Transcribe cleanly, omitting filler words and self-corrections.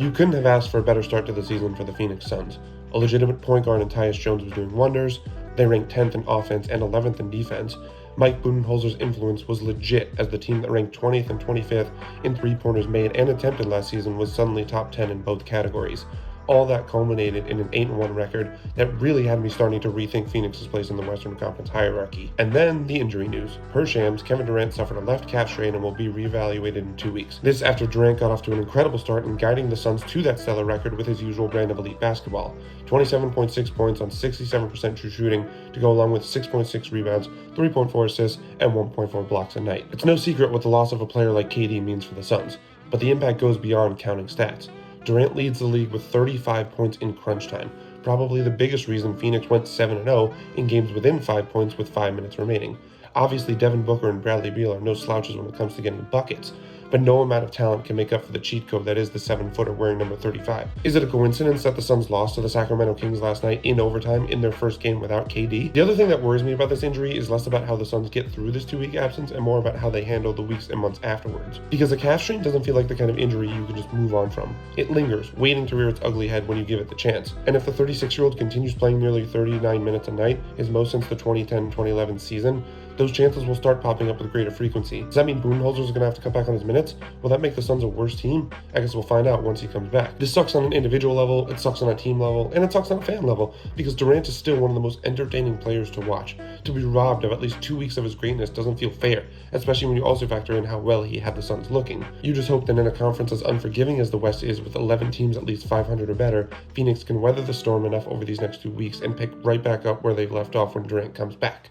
You couldn't have asked for a better start to the season for the Phoenix Suns. A legitimate point guard in Tyus Jones was doing wonders. They ranked 10th in offense and 11th in defense. Mike Budenholzer's influence was legit, as the team that ranked 20th and 25th in three-pointers made and attempted last season was suddenly top 10 in both categories. All that culminated in an 8-1 record that really had me starting to rethink Phoenix's place in the Western Conference hierarchy. And then the injury news. Per Shams, Kevin Durant suffered a left calf strain and will be reevaluated in 2 weeks. This after Durant got off to an incredible start in guiding the Suns to that stellar record with his usual brand of elite basketball. 27.6 points on 67% true shooting to go along with 6.6 rebounds, 3.4 assists, and 1.4 blocks a night. It's no secret what the loss of a player like KD means for the Suns, but the impact goes beyond counting stats. Durant leads the league with 35 points in crunch time, probably the biggest reason Phoenix went 7-0 in games within 5 points with 5 minutes remaining. Obviously, Devin Booker and Bradley Beal are no slouches when it comes to getting buckets, but no amount of talent can make up for the cheat code that is the 7-footer wearing number 35. Is it a coincidence that the Suns lost to the Sacramento Kings last night in overtime in their first game without KD? The other thing that worries me about this injury is less about how the Suns get through this 2-week absence and more about how they handle the weeks and months afterwards. Because a calf strain doesn't feel like the kind of injury you can just move on from. It lingers, waiting to rear its ugly head when you give it the chance. And if the 36-year-old continues playing nearly 39 minutes a night, his most since the 2010-2011 season, those chances will start popping up with greater frequency. Does that mean Budenholzer is going to have to cut back on his minutes? Will that make the Suns a worse team? I guess we'll find out once he comes back. This sucks on an individual level, it sucks on a team level, and it sucks on a fan level, because Durant is still one of the most entertaining players to watch. To be robbed of at least 2 weeks of his greatness doesn't feel fair, especially when you also factor in how well he had the Suns looking. You just hope that in a conference as unforgiving as the West is, with 11 teams at least 500 or better, Phoenix can weather the storm enough over these next 2 weeks and pick right back up where they've left off when Durant comes back.